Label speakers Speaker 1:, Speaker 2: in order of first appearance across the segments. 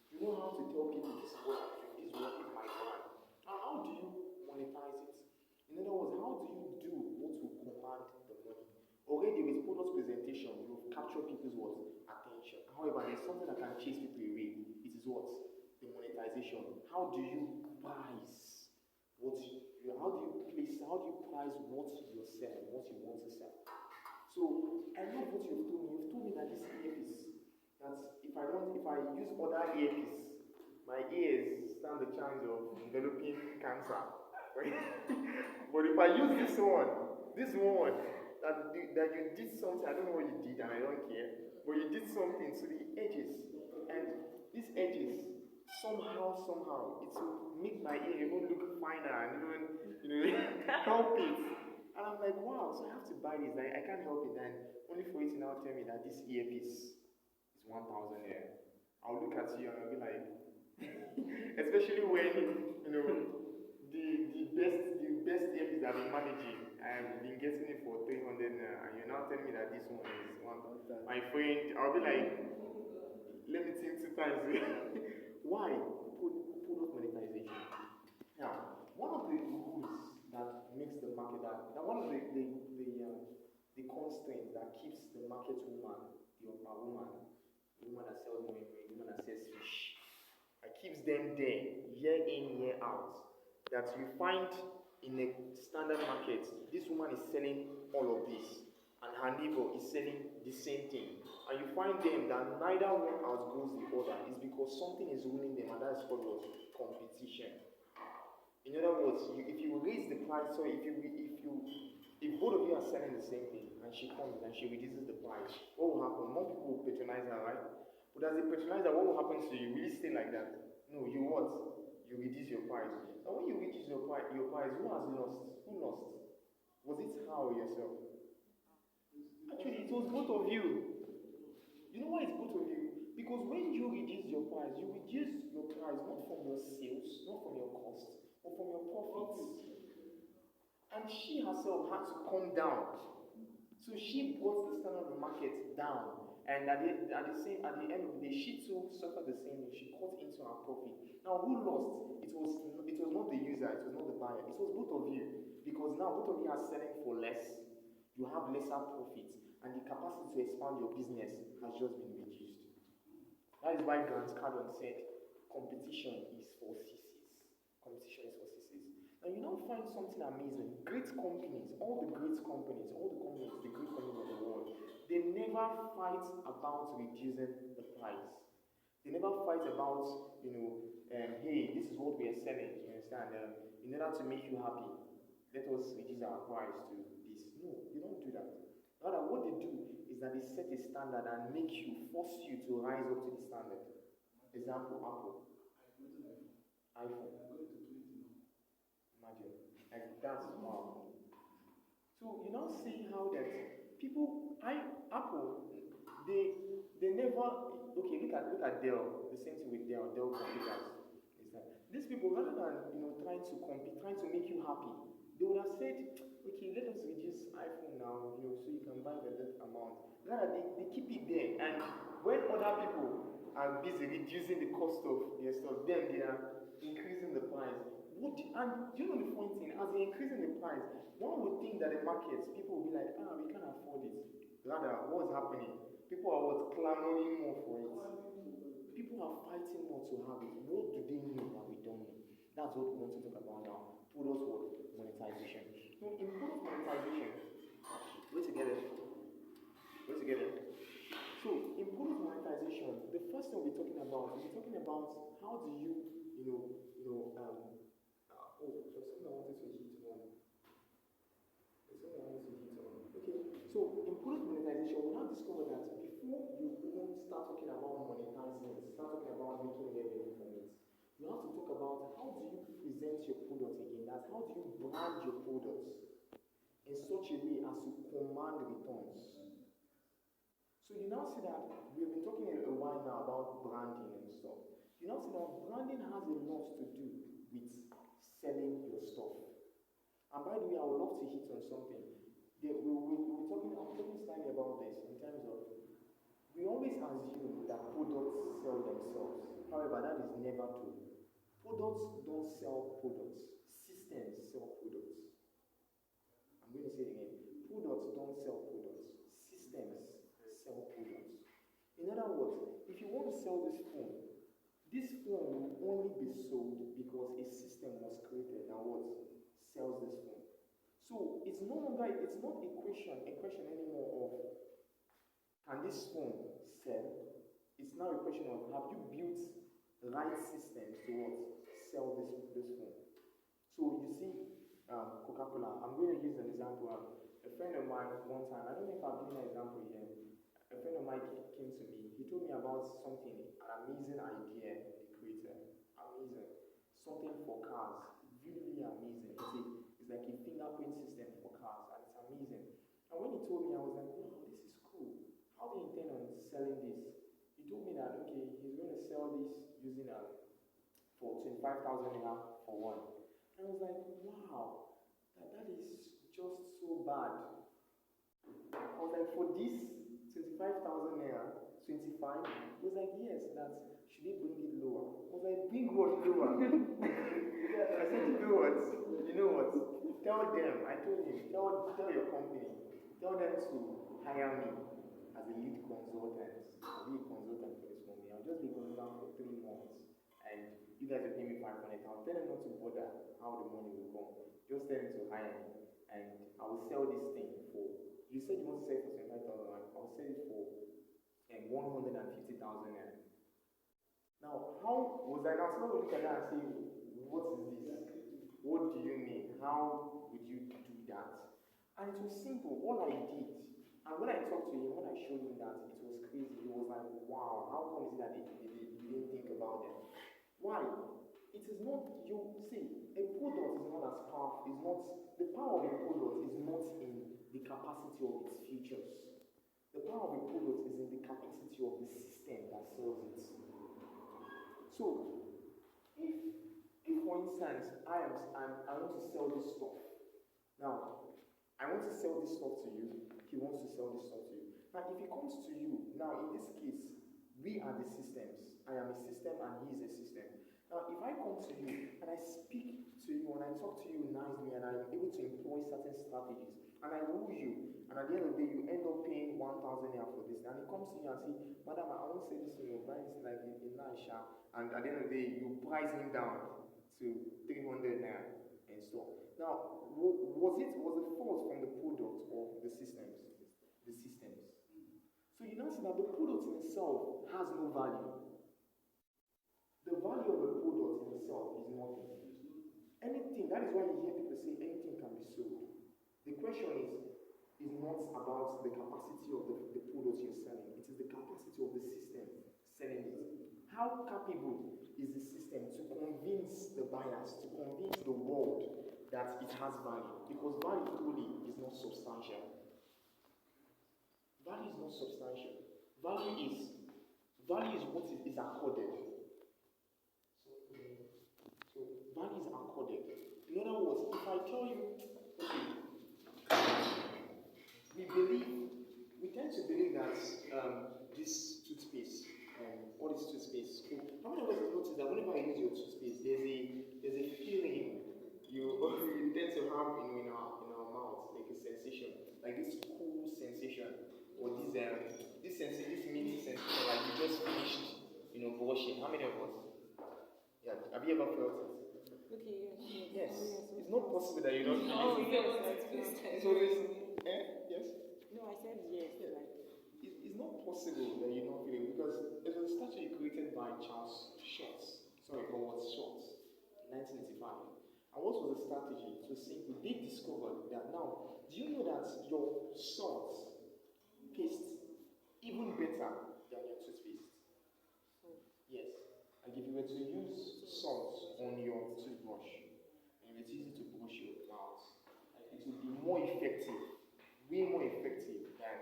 Speaker 1: You know how to tell people this is what I do, this is what is my brand. Now, how do you monetize it? In other words, how do you do what will command the money? Already with product presentation, you've captured people's what? Attention. However, there's something that can chase people away. It is what? The monetization. How do you price what how do you place, how do you price what you're selling, what you want to sell? So I love what you've told me. You've told me that this earpiece, that if I use other earpiece, my ears stand the chance of developing cancer. But if I use this one, that you did something, I don't know what you did and I don't care, but you did something to the edges, and these edges somehow it will make my ear even look finer and even help it. And I'm like, wow, so I have to buy this. I can't help it. And only for you to now tell me that this earpiece is 1,000 naira. I'll look at you and I'll be like, especially when the best earpiece I've been managing, I've been getting it for 300 naira, and you're now telling me that this one is 1,000. My friend, I'll be like, let me think 2 times. Why? Product monetization. Now, one of the rules that makes the market that one of the constraints that keeps the market woman, the upper woman, the woman that sells money, the woman that sells fish, that keeps them there year in, year out. That you find in a standard market, this woman is selling all of this, and her neighbor is selling the same thing. And you find them that neither one outgrows the other, is because something is ruining them, and that's called what? Competition. In other words, if you raise the price, so if both of you are selling the same thing, and she comes and she reduces the price, what will happen? More people will patronize her, right? But as a patronizer, what will happen to you? Will you stay like that? No, you what? You reduce your price. And when you reduce your price, who has lost? Who lost? Was it her or yourself? Actually, it was both of you. You know why it's both of you? Because when you reduce your price not from your sales, not from your cost, but from your profits. And she herself had to come down. So she brought the standard of the market down. And at the end of the day, she too suffered the same thing. She cut into her profit. Now, who lost? It was not the user, it was not the buyer. It was both of you. Because now both of you are selling for less. You have lesser profit, and the capacity to expand your business has just been reduced. That is why Grant Cardone said, competition is for sissies. Competition is for sissies. Now you now find something amazing. Great companies, all the great companies, the great companies of the world, they never fight about reducing the price. They never fight about, hey, this is what we are selling, you understand? In order to make you happy, let us reduce our price to this. No, they don't do that. Rather, what they do is that they set a standard and force you to rise up to the standard. Example, Apple. iPhone. Imagine. Like, that's wow. So you now see how that Apple, they never, okay, look at Dell, the same thing with Dell computers. Is that these people, rather than trying to compete, trying to make you happy, they would have said, okay, let us reduce iPhone now, so you can buy the that amount. Rather, they keep it there, and when other people are busy reducing the cost of their stuff, then they are increasing the price. And you know the funny thing, as they're increasing the price, one would think that the markets, people will be like, we can't afford it. Rather, what's happening? People are clamoring more for it. People are fighting more to have it. What do they know that we don't know? That's what we want to talk about now. Product monetization. In product monetization, wait together. So in product monetization, the first thing we're talking about how do you, there's something I wanted to hit on. Okay, so in product monetization, we now discover that before you even start talking about monetizing it, start talking about making revenue from it, you have to talk about how do you present your product again. That's how do you brand your products in such a way as to command returns. So you now see that we've been talking a while now about branding and stuff. You now see that branding has a lot to do with selling your stuff. And by the way, I would love to hit on something. I'm talking slightly about this in terms of, we always assume that products sell themselves.
Speaker 2: However, that is never true. Products don't sell products. Systems sell products. I'm going to say it again. Products don't sell products. Systems sell products. In other words, if you want to sell this phone will only be sold because a system was created that what sells this phone. So it's no longer, it's not a question anymore of can this phone sell? It's now a question of have you built the right systems to what sell this phone. So you see, Coca-Cola. I'm going to use an example. A friend of mine one time, I don't know if I've given an example here. A friend of mine came to me. He told me about something, an amazing idea he created. Amazing. Something for cars. Really, really amazing. It's like a fingerprint system for cars, and it's amazing. And when he told me, I was like, wow, this is cool. How do you intend on selling this? He told me that, okay, he's going to sell this using for 25,000 naira for one. And I was like, wow, that is just so bad. I was like, for this 25,000 naira, 25? He was like, yes, that should they bring it lower? I was like, bring what lower? I said, you know what? Tell them, I told him, tell your company, tell them to hire me as a lead consultant. I'll be a consultant for this company. I'll just be a consultant for 3 months. And you guys will pay me 500. I'll tell them not to bother how the money will come. Just tell them to hire me. And I will sell this thing for, you said you want to sell it for 25,000. I'll sell it for 150,000 naira. Now, how was I now? Someone will look at that and say, what is this? What do you mean? How would you do that? And it was simple. All I did, and when I talked to him, when I showed him that, it was crazy. He was like, wow, how come is it that you didn't think about it? Why? It is not, you see, a product is not as powerful, the power of a product is not in the capacity of its features. The power of a product is in the capacity of the system that sells it. So, if for instance, I want to sell this stuff. Now, I want to sell this stuff to you, he wants to sell this stuff to you. Now, if he comes to you, now in this case, we are the systems. I am a system and he is a system. Now, if I come to you and I speak to you and I talk to you nicely and I'm able to employ certain strategies and I woo you, and at the end of the day you end up paying 1,000 naira for this, and he comes to you and say, Madam, I won't say this to you, buy this like in Naisha, and at the end of the day you price him down to 300 naira and stuff. Now, was the fault from the product or the systems? The systems. So you now see that the product in itself has no value. The value of a product in itself is nothing. Anything, that is why you hear people say anything can be sold. The question is not about the capacity of the product you're selling, it is the capacity of the system selling it. How capable is the system to convince the buyers, to convince the world that it has value? Because value truly is not substantial. Value is not substantial. Value is what is accorded. So value is accorded. In other words, if I tell you, okay, we tend to believe that this toothpaste, all this toothpaste. How many of us have noticed that whenever I use your toothpaste, there's a feeling you tend to have in our mouth, like a sensation, like this cool sensation, or this mini sensation, like you just finished, brushing. How many of us? Yeah, have you ever felt it?
Speaker 3: Okay,
Speaker 2: yes. It's not possible that you don't feel it.
Speaker 3: Oh, yes.
Speaker 2: So this, yes?
Speaker 3: No, I said yes.
Speaker 2: Yeah. It's not possible that you don't feel it because it was a statue created by Charles Schultz. Howard Schultz in 1985. And what was the strategy? It was simple. They discovered that now, do you know that your salt tastes even better than your toothpaste? Yes. Like if you were to use salt on your toothbrush and you were to use it to brush your mouth, it would be more effective, way more effective than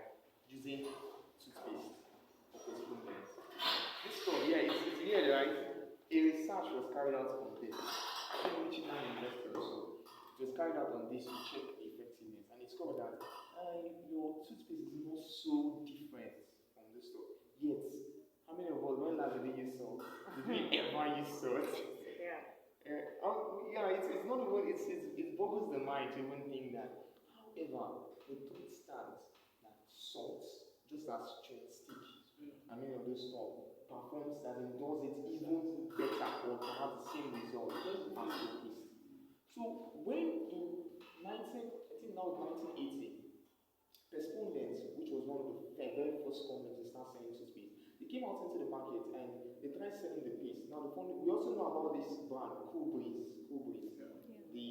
Speaker 2: using toothpaste for postponement. This stuff, yeah, it's weird, right? A research was carried out on this. I think Michigan University also. It was carried out on this to check the effectiveness, and it discovered that your toothpaste is not so different from this stuff. Yet, how many of us, when last
Speaker 1: do they use salt? Do we ever use salt?
Speaker 3: Yeah.
Speaker 1: Yeah, it's not even, it boggles the mind to even think that. However, the truth stands that salt, just as chewing stick, and many of those stuff, performs that it does it even better or to have the same result as the paste. So when in 19, I think now 1980, Respondent, which was one of the very first companies to start selling toothpaste, they came out into the market and they tried selling the paste. Now the funny, we also know about this brand, Cool Breeze, the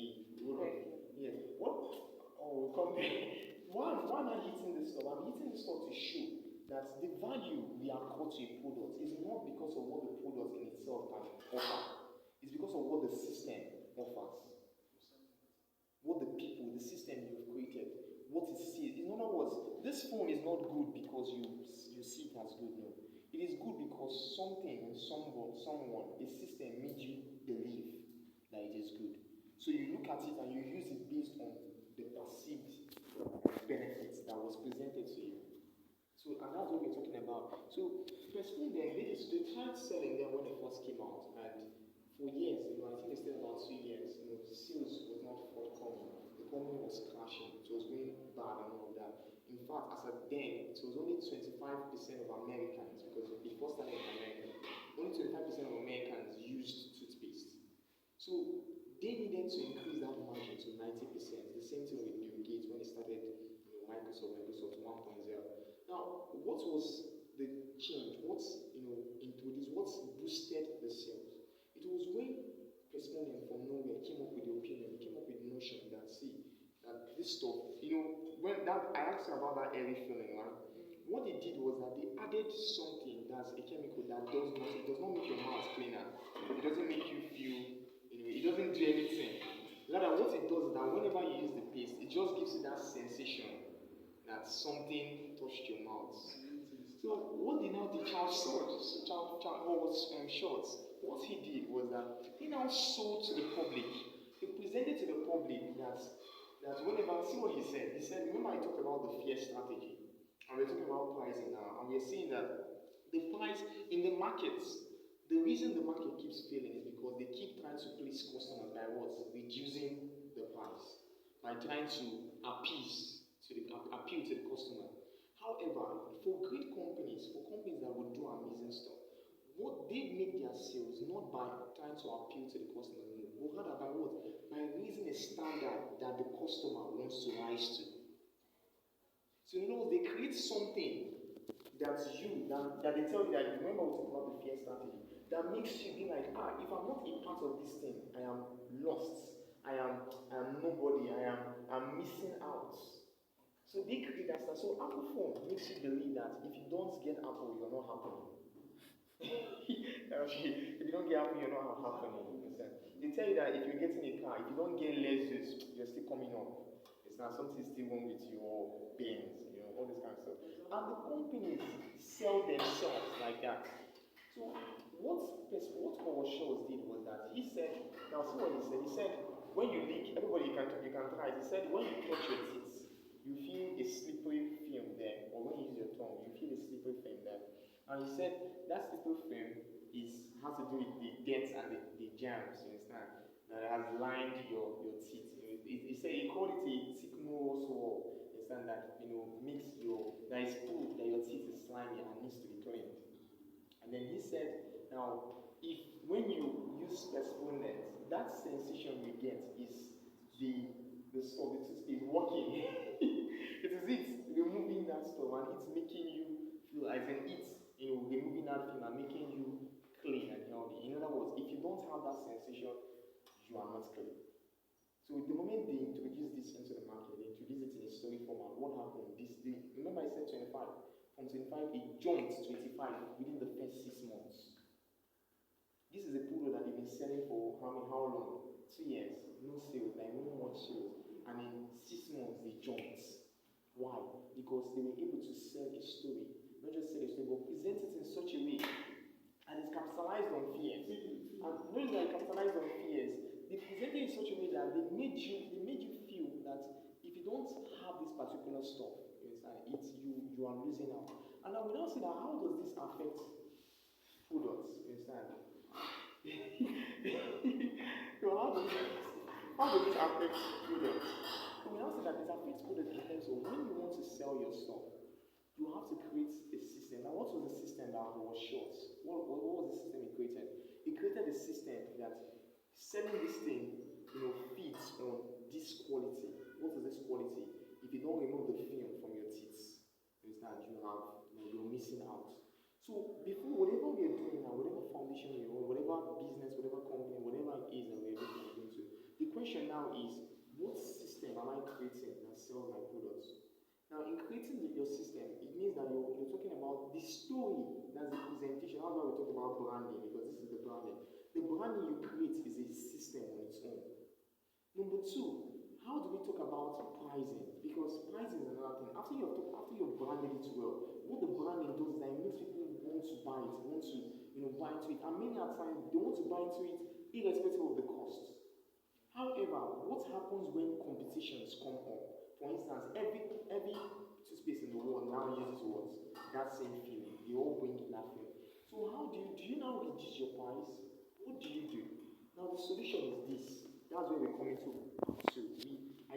Speaker 1: yes. What? Oh, come there. Why am I eating this stuff? I'm eating this stuff to show that the value we accord to a product is not because of what the product in itself can offer. It's because of what the system offers. What the people, the system you've created, what it sees. In other words, this phone is not good because you see it as good. No. It is good because something and someone, a system made you believe that it is good. So you look at it and you use it based on the perceived benefits that was presented to you. So, and that's what we're talking about. So, Respondent, they tried selling them when they first came out, and for years, I think they stayed about 2 years, sales was not forthcoming. The company was crashing, it was going bad and all of that. In fact, as of then, it was only 25% of Americans, because it first started in America, only 25% of Americans used toothpaste. So they needed to increase that margin to 90%. The same thing with Bill Gates when he started Microsoft 1.0. Now, what was the change? What's introduced? What's boosted the sales? It was when Respondent from nowhere came up with the opinion, he came up with the notion that that this stuff, when that I asked about that early feeling, right? What they did was that they added something that's a chemical that does not make your mouth cleaner. It doesn't make you feel, it doesn't do anything. Rather, what it does is that whenever you use the paste, it just gives you that sensation that something touched your mouth. So what did now the Charles Schultz, what he did was that he now sold to the public. He presented to the public that whenever, see what he said. He said, remember I talked about the fear strategy, and we're talking about pricing now, and we're seeing that the price in the markets, the reason the market keeps failing is because they keep trying to please customers by what? Reducing the price, by trying to appeal to the customer. However, for great companies, for companies that would do amazing stuff, what they make their sales not by trying to appeal to the customer, but rather by what? By raising a standard that the customer wants to rise to. So they create something that they tell you that, remember we talked about the fear strategy, that makes you be like, if I'm not a part of this thing, I am lost. I am nobody. I'm missing out. So they create that stuff. So Apple phone makes you believe that if you don't get Apple, you're not happy. If you don't get Apple, you're not happy. They tell you that if you're getting a car, if you don't get Lexus, you're still coming up. It's not something still wrong with your Benz, all this kind of stuff. And the companies sell themselves like that. So what Howard Schultz did was that he said, now see what he said. He said, when you lick, everybody you can try it. He said, when you touch your teeth, you feel a slippery film there, or when you use your tongue, you feel a slippery film there. And he said that slippery film has to do with the dirt and the germs, you understand, that has lined your teeth. He said he called it a thick-nose wall, you understand, that that is proof that your teeth is slimy and needs to be cleaned. And then he said, now, when you use Respondent, that sensation you get is the toothpaste is working. It is removing that stuff, and it's making you feel as in removing that film and making you clean and healthy. In other words, if you don't have that sensation, you are not clean. So the moment they introduce this into the market, they introduce it in a story format. What happened? Remember I said 25. From 25, it jumped to 25 within the first 6 months. This is a product that they've been selling for how long? 2 years. No sales, like no much sales. And in 6 months, they jumped. Why? Because they were able to sell a story. Not just sell a story, but present it in such a way. And it's capitalized on fears. And knowing that it capitalized on fears, they presented it in such a way that they made you feel that if you don't have this particular stuff, you are losing out. And now we now see that how does this affect products?
Speaker 2: how does this affect products? So we now say that it affects products in terms of when you want to sell your stuff, you have to create a system. Now, what was the system that was short? What was the system he created? He created a system that selling this thing, feeds on this quality. What is this quality? If you don't remove the film from your teeth, you're missing out. So before whatever we are doing now, whatever foundation we own, whatever business, whatever company, whatever it is that we're looking into, the question now is, what system am I creating that sells my products? Now, in creating your system, it means that you're talking about the story, that's the presentation. That's why we talk about branding, because this is the branding. The branding you create is a system on its own. Number two, how do we talk about pricing? Because pricing is another thing. After you've branded it well, what the branding does is that it makes people want to buy it, want to buy into it. And many a time they want to buy into it irrespective of the cost. However, what happens when competitions come up? For instance, every toothpaste in the world now uses what? That same film. They all bring in that film. So how do you now reduce your price? What do you do? Now the solution is this. That's where we're coming to.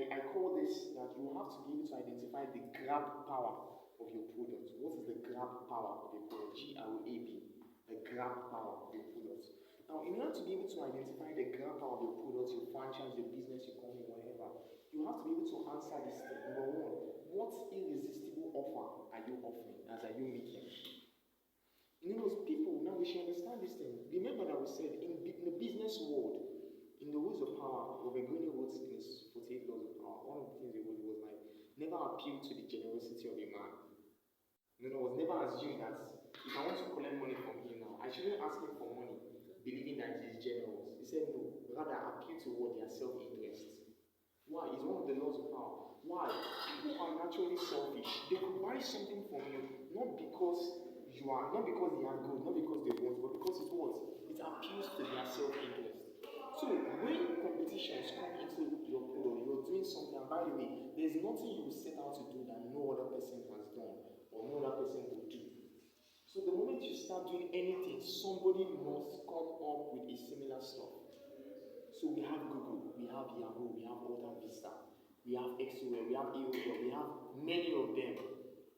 Speaker 2: I call this that you have to be able to identify the grab power of your product. What is the grab power of your product? GRAB. The grab power of your product. Now, in order to be able to identify the grab power of your product, your franchise, your business, your company, whatever, you have to be able to answer this thing. Number one, what irresistible offer are you offering? As are you making? People, now we should understand this thing. Remember that we said in the business world, in the rules of power, Robert wrote in his 48 laws of power, one of the things he wrote was like, never appeal to the generosity of a man. Was never assume that if I want to collect money from him now, I shouldn't ask him for money, believing that he is generous. He said no, rather appeal to what their self-interest. Why? It's one of the laws of power. Why? People are naturally selfish. They could buy something from you, not because they are good, not because they want, but because it appeals to their self-interest. So when competitions come into your product, you're doing something, and by the way, there's nothing you will set out to do that no other person has done or no other person will do. So the moment you start doing anything, somebody must come up with a similar stuff. So we have Google, we have Yahoo, we have Alta Vista, we have XOL, we have AOL, we have many of them.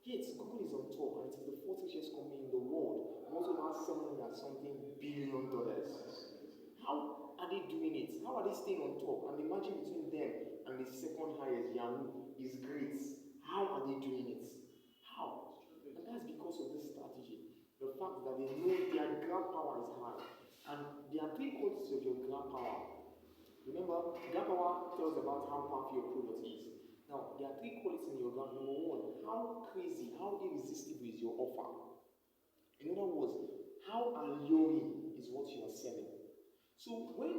Speaker 2: Yet Google is on top, and it is the fourth richest company in the world, also about $700 billion. How are they doing it? How are they staying on top? And the margin between them and the second highest, Yahoo, is great. How are they doing it? How? And that's because of this strategy. The fact that they know their grab power is high. And there are three qualities of your grab power. Remember, grab power tells about how powerful your product is. Now, there are three qualities in your grab. Number one, how crazy, how irresistible is your offer? In other words, how alluring is what you are selling? So when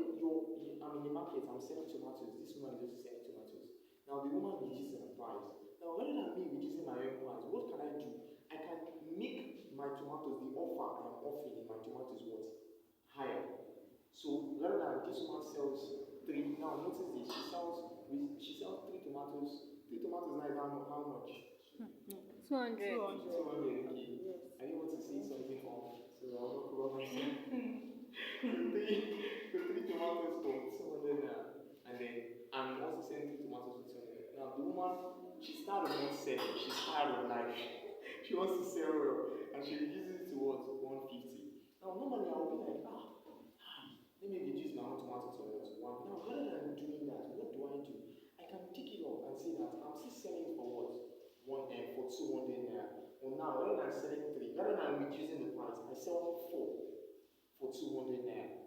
Speaker 2: I'm in the market, I'm selling tomatoes. This woman is also selling tomatoes. Now the woman reduces her price. Now rather than me reducing my own price, what can I do? I can make my tomatoes, the offer I'm offering in my tomatoes higher. So rather than this woman sells 3, now notice this, she sells 3 tomatoes. 3 tomatoes now is how much?
Speaker 3: 200.
Speaker 2: 200, okay.
Speaker 3: Yes.
Speaker 2: I didn't want to say something off, so I won't cover myself. three tomatoes for 200 naira, and then I'm also selling 3 tomatoes for 200. Now the woman, she's tired of not selling, she's tired of life. She wants to sell well, and she reduces it to what? 150. Now normally I would be like, let me reduce my own tomato to what? 1. Now rather than doing that, what do? I can pick it up and say that I'm still selling it for what? 1 for 200 naira. Well now rather than selling 3, rather than reducing the price, I sell 4 for 200 naira.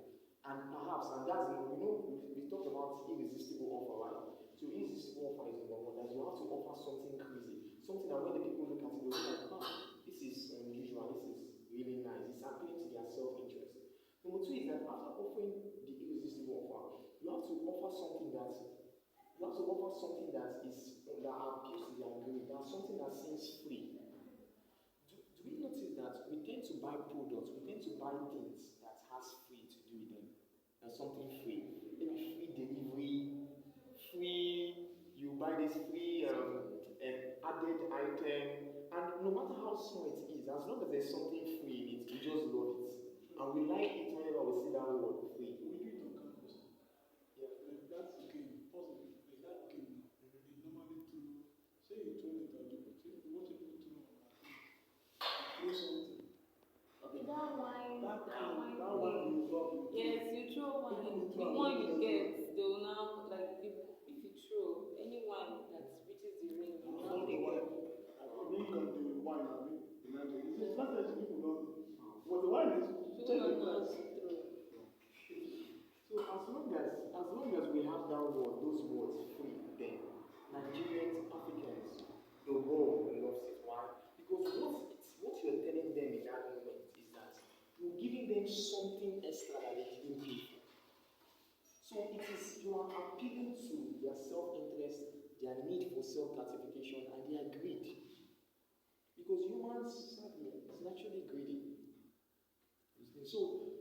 Speaker 2: And perhaps, and that's, we talked about irresistible offer, right? So irresistible offer is number one, that you have to offer something crazy. Something that when the people look at it, they'll be like, this is unusual, this is really nice. It's appealing to their self-interest. Number 2 is that after offering the irresistible offer, you have to offer something that appeals to their greed, that something that seems free. Do we notice that we tend to buy products, we tend to buy things that has free to do with them? There's something free. Maybe free delivery, free, you buy this free added item, and no matter how small it is, as long as there's something free in it, we just love it. And we like it whenever we see that word free.
Speaker 4: We do it on campus. Yeah, that's okay.
Speaker 2: that one is wrong.
Speaker 3: Yes, you throw one. The one you get, they will now like if you throw anyone that reaches the ring, you now take it.
Speaker 4: Ring and the wine, I mean, it's not that people don't. But the wine is check the price.
Speaker 2: So as long as we have that word, those words free, then Nigerians, Africans, the world loves it. Why? Because what you're telling them in that moment is that you're giving them something extra that they didn't pay for. So it is you are appealing to their self-interest, their need for self-gratification, and their greed. Because humans sadly is naturally greedy. So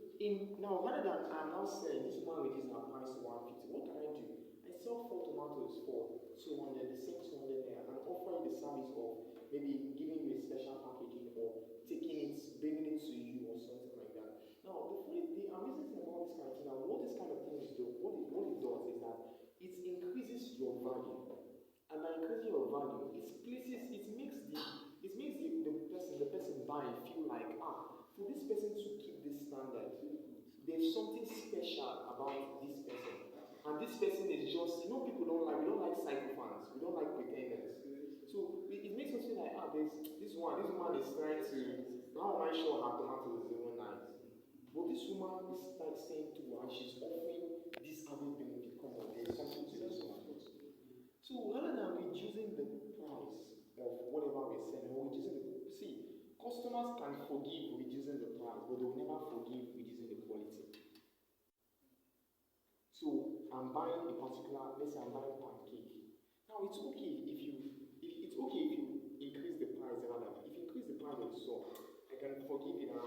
Speaker 2: now rather than I'm now saying this one reduces my price to 150, what can I do? I sell 4 tomatoes for 200, the same 200 naira, and offer you the service of maybe giving you a special packaging or taking it, bringing it to you or something like that. Now the amazing thing about this kind of thing, now what this kind of thing is doing, what it does is that it increases your value. And by increasing your value, it makes the person buying feel like, for this person to keep this standard, there's something special about this person. And this person is just, we don't like psychophants, we don't like pretenders. So it makes us feel like, this woman is trying to, how am I sure her tomato is even nice? But this woman is like saying to her, she's offering this other benefit, come on, there's something to this one. So rather than reducing the price of whatever we're selling, or customers can forgive reducing the price, but they will never forgive reducing the quality. So I'm buying a particular, let's say I'm buying pancake. Now it's okay if you increase the price rather. If you increase the price of the salt, I can forgive it when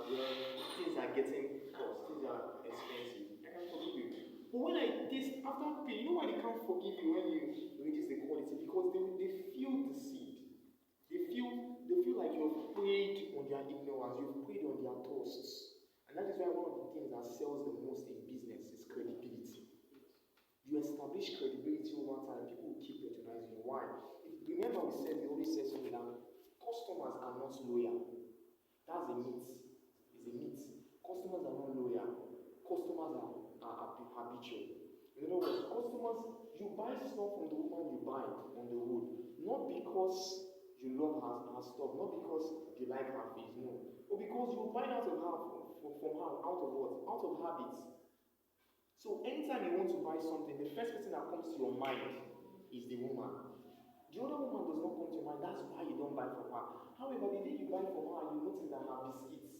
Speaker 2: things are getting cost, things are expensive. I can forgive you. But when I taste after pay, you know why they can't forgive you when you reduce the quality? Because they feel the seed. They feel like you've preyed on their ignorance, you've preyed on their thirsts. And that is why one of the things that sells the most in business is credibility. You establish credibility over time, people will keep patronizing you. Why? Remember we always said something that customers are not loyal. That's a myth. It's a myth. Customers are not loyal. Customers are habitual. In other words, customers, you buy stuff from the woman you buy on the road, not because you love her stuff, not because you like her face, no. But because you buy out of her from her, out of what? Out of habit. So anytime you want to buy something, the first person that comes to your mind is the woman. The other woman does not come to your mind, that's why you don't buy from her. However, the day you buy from her, you notice that her biscuits,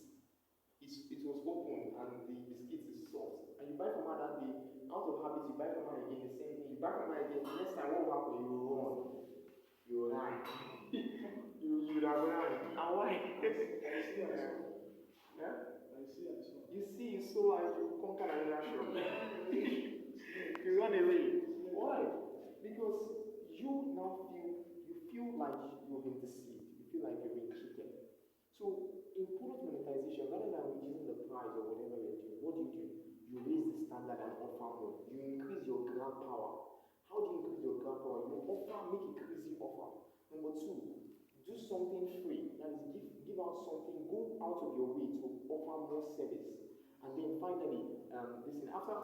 Speaker 2: it was open and the biscuit is soft. And you buy from her that day, out of habit, you buy from her again, the same thing. You buy from her again, the next time what will happen? You will run. You will run. you would have run. And why? You see, you saw and you conquer another shop. You run away. Why? Because you now feel like you've been deceived. You feel like you've been cheated. So in product monetization, rather than reducing the price or whatever you're doing, what do? You raise the standard and offer more. You increase your grab power. How do you increase your grab power? You make a crazy offer. Number 2, do something free. That is, give out something, go out of your way to offer more service. And then finally, after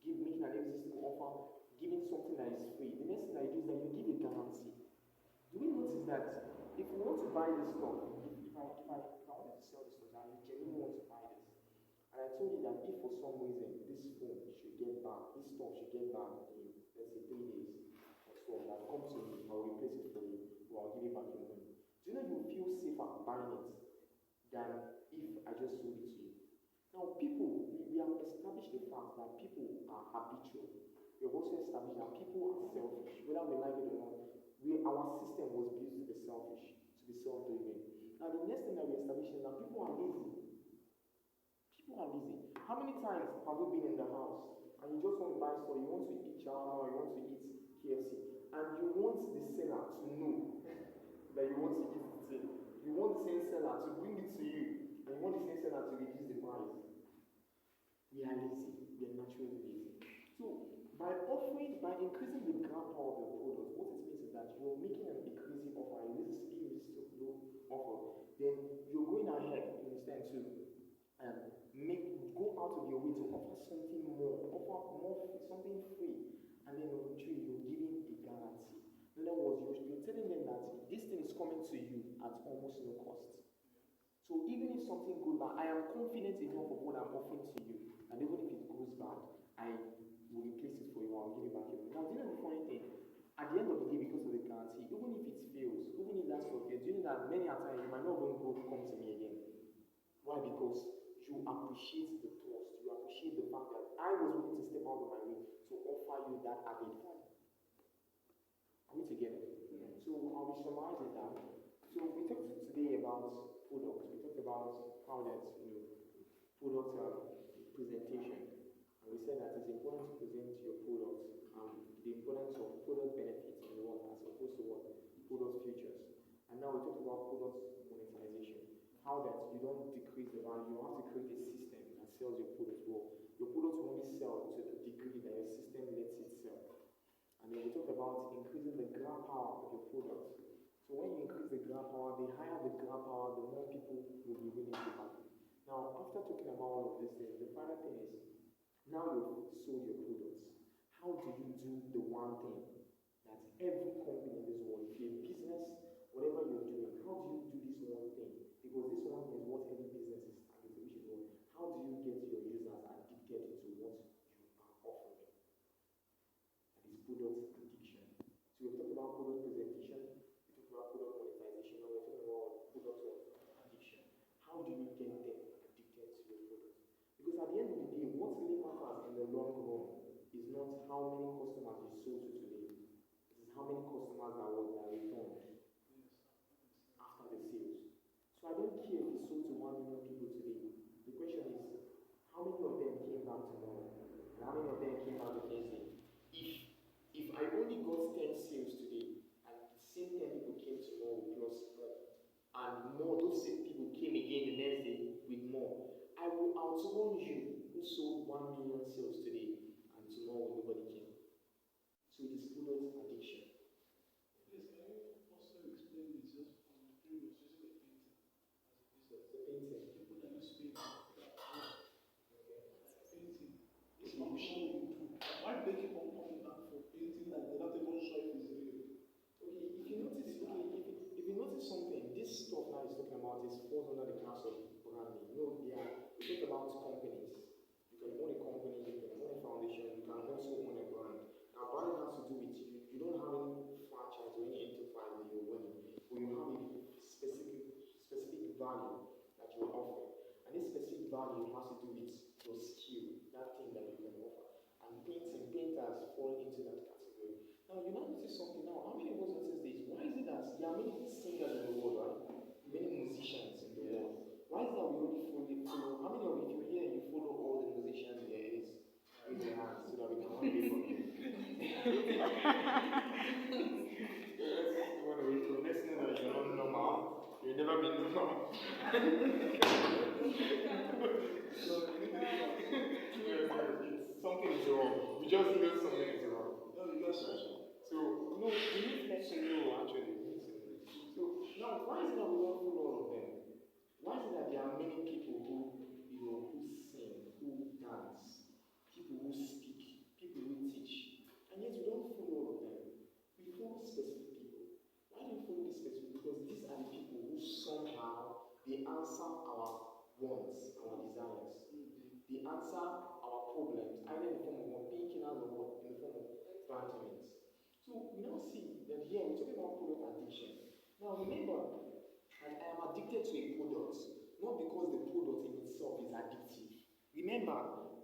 Speaker 2: making an irresistible offer, giving something that is free, the next thing I do is that you give a guarantee. Do we notice that if we want to buy this stuff, if I wanted to sell this stuff and you genuinely want to buy this, and I told you that if for some reason this phone should get banned, this stuff should get banned in, let's say 3 days or so, that come to me, I'll replace it for you, or I'll give you back your money. Do you know you feel safer buying it than if I just sold it to you? Now, we have established the fact that people are habitual. We have also established that people are selfish, whether we like it or not. Our system was built to be selfish, to be self-driven. Now, the next thing that we established is that people are lazy. People are lazy. How many times have you been in the house and you just want to buy stuff, you want to eat shawarma or you want to eat KFC, and you want the seller to know that you want to eat the thing. You want the same seller to bring it to you, and you want the same seller to reduce the price. We are lazy. We are naturally lazy. So, by increasing the grab power of your product, what it means is that you're making a crazy offer, a irresistible offer. Then you're going ahead, you understand, to something more, offer more, something free, and then number three, you're giving a guarantee. In other words, you're telling them that this thing is coming to you at almost no cost. So even if something goes bad, I am confident enough of what I'm offering to you, and even if it goes bad, I will replace it for you, I'll give it back to you. Now, do you know the funny thing? At the end of the day, because of the guarantee, even if it fails, even if that stuff fails, do you know that many a times you might not even come to me again? Why? Because you appreciate the trust, you appreciate the fact that I was willing to step out of my way to offer you that added value. Are we together? Yeah. So I'll be summarizing that. So we talked today about products. We talked about how that product presentation, and we said that it's important to present your products and the importance of product benefits and what as opposed to what product features. And now we talked about product monetization. How that you don't decrease the value, you have to create a system that sells your product well. Your product will only sell to the degree that your system lets it sell. And then we talked about increasing the grab power of your product. So when you increase the grab power, the higher the grab power, the more people will be willing to buy. Now, after talking about all of these things, the final thing is, now you've sold your products. How do you do the one thing that every company in this world, if you're a business, whatever you're doing, how do you do this one thing? Because this one thing is what every business is targeted, which is what, how do you get your users addicted to what you are offering? That is product addiction. So we've talked about product presentation, we talked about product monetization, and we're talking about product addiction. How do you get them addicted to your product? Because at the end of the day, what really matters in the long run is not how many customers you sold to today. It is how many customers that returned after the sales. So I don't care if you sold to 1 million people today. The question is, how many of them came back tomorrow? And how many of them came back the next day? If I only got 10 sales today, and the same 10 people came tomorrow plus more, and more, those same people came again the next day with more, I will outrun you who sold 1 million sales today, and tomorrow nobody came. So it is product addiction.
Speaker 4: Please, can you also explain this just from the previous using the painting as a business?
Speaker 2: The painting.
Speaker 4: People that use painting. Painting. It's not sure you do. Why do they keep on coming back for painting that they're not even sure if it's real?
Speaker 2: Okay, if you notice something, this stuff now is talking about is falls under the class of branding. We talk about companies. You can own a company, you can own a foundation, you can also own a brand. Now, branding has to do with you don't have any franchise or any enterprise that you're running, but you have a specific value that you're offering. And this specific value has to do with your skill, that thing that you can offer. And painters fall into that category. Now, you now notice something now. How many of us notice this? Why is it that there are many singers in the world, right? Many musicians in the world. Why is it that we only follow? How many of you, if you're here, you follow all the musicians there is? Raise your hands so that we can one day from you. Let's know that you're not normal. You've never been normal. Something is wrong. We just know something is wrong.
Speaker 4: No, you got such.
Speaker 2: So, no, we need to know actually. So, now, why is it that we don't follow all of them? Why is it that there are many people who sing, who dance, people who speak, people who teach, and yet we don't follow all of them? We follow specific people. Why do we follow these specific people? Because these are the people who somehow, they answer our wants, our desires. They answer our problems, either in the form of painkillers or in the form of vitamins. So we now see that here we're talking about product addiction. Now remember that I am addicted to a product, not because the product in itself is addictive. Remember,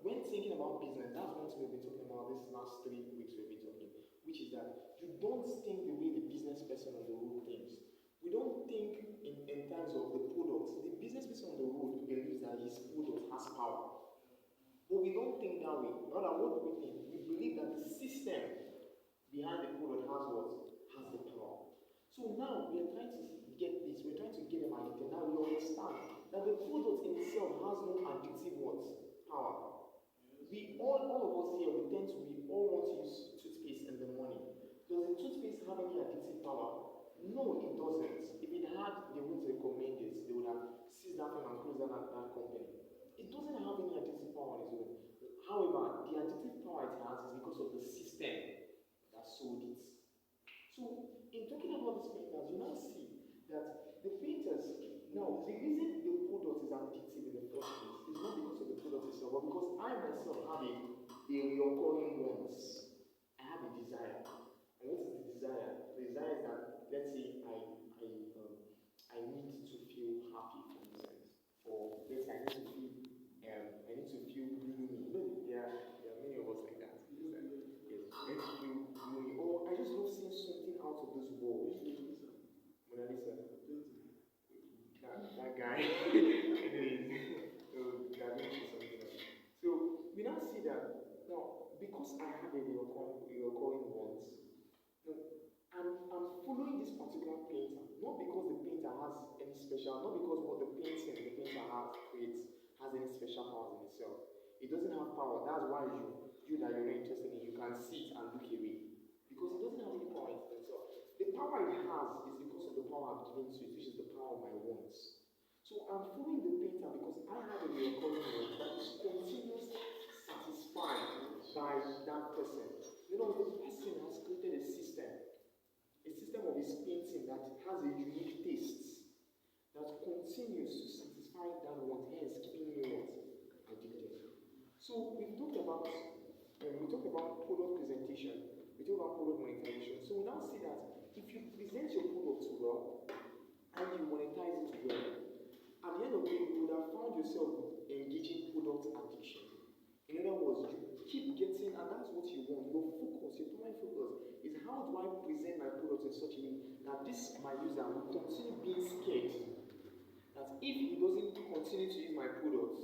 Speaker 2: when thinking about business, that's one thing we've been talking about this last 3 weeks we've been talking, which is that you don't think the way the business person on the road thinks. We don't think in terms of the product. The business person on the road believes that his product has power. But we don't think that way. Rather, what do we think? We believe that the system behind the product has what? Has the power. So now we are trying to get this, we're trying to get them addicted. Now we understand that the product in itself has no addictive what? Power. We all of us here, we all want to use toothpaste in the morning. Does the toothpaste have any addictive power? No, it doesn't. If it had, they wouldn't recommend it. They would have seized that thing and closed down that company. It doesn't have any addictive power. power on its own. However, the addictive power it has is because of the system that sold it. So, in talking about these painters, you now see that the painters, now, the reason the product is addictive in the first place is not because of the product itself, but because I myself have a recurring wants. I have a desire. And what is the desire? The desire is that, let's say, I need to feel happy, for instance, or let's say I need to feel gloomy. No, there are many of us like that. Yes, I need to feel gloomy, or I just love seeing something out of this world. Mona Lisa. That guy. Anyways, Da Vinci something else. So we now see that now because I have a recurring wants, I'm following this particular painter, not because the painter has any special, not because what the painter has creates has any special powers in itself. It doesn't have power. That's why you that you're not interested in, you can sit and look away. Because it doesn't have any power in itself. The power it has is because of the power I've given to it, which is the power of my wants. So I'm following the painter because I have a recurring want that is continuously satisfied by that person. You know, the person has created a system of his painting that has a unique taste that continues to satisfy that want, hence keeping me addicted. So we've talked about product presentation, we talked about product monetization. So we now see that if you present your product well and you monetize it well, at the end of the day you would have found yourself engaging product addiction. In other words, you keep getting, and that's what you want. Your focus, your primary focus is how do I present my product in such a way that this my user will continue being scared that if he doesn't continue to use my product,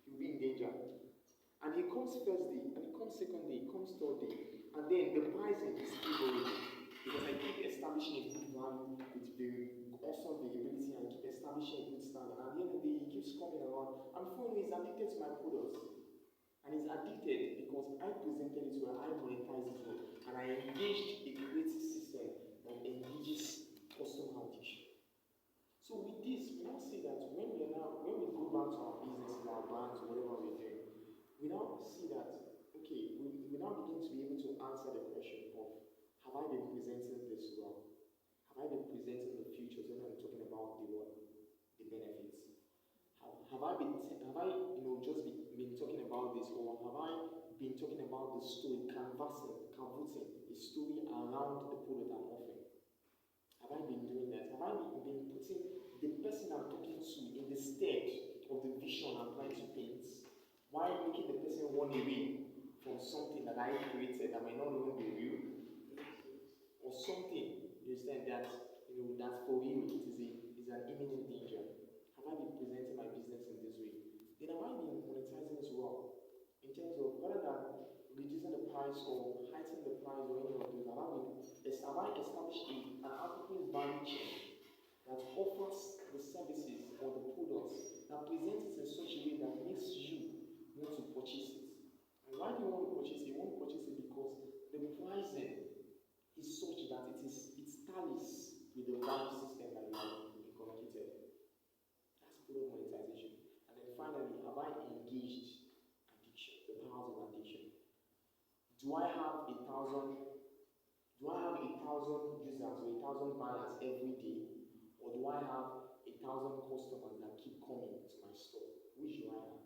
Speaker 2: he'll be in danger. And he comes first day, and he comes second day, he comes third day, and then the pricing is favoring because I keep establishing a good value with very awesome variability and keep establishing a good standard. And at the end of the day, he keeps coming around. And before he's addicted to my product. And he's addicted because I presented it well, I monetized it well, and I engaged a creative system that engages customer addiction. So with this, we now see that when we go back to our businesses, our brands, whatever we're doing, we now see that, okay, we now begin to be able to answer the question of, have I been presenting this well? Have I been presenting the futures when I'm talking about the benefits? Have I just been talking about this, or have I been talking about the story, canvassing a story around the product I'm offering? Have I been doing that? Have I been putting the person I'm talking to in the stead of the vision I'm trying to paint, while making the person run away from something that I created that might not even be real, or something you understand that's for real, it is an imminent danger? Have I been presenting my business in this way? Then have I been monetizing as well? In terms of rather than reducing the price or heightening the price or any of those, have I established an appropriate value chain that offers the services or the products that presents it in such a way that makes you want to purchase it? And why do you want to purchase it? You want to purchase it because the pricing is such that it tallies with the value system that you have communicated. That's product monetization. And then finally, have I engaged addiction, the powers of addiction? Do I have 1,000 users or 1,000 buyers every day? Or do I have 1,000 customers that keep coming to my store? Which do I have?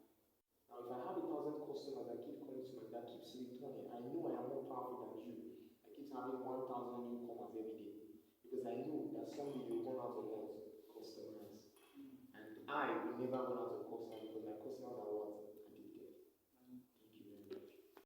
Speaker 2: Now, if I have 1,000 customers that keep coming to that keeps returning, I know I am more powerful than you. I keep having 1,000 newcomers every day. Because I know that someday you'll run out of customers. And I will never run out of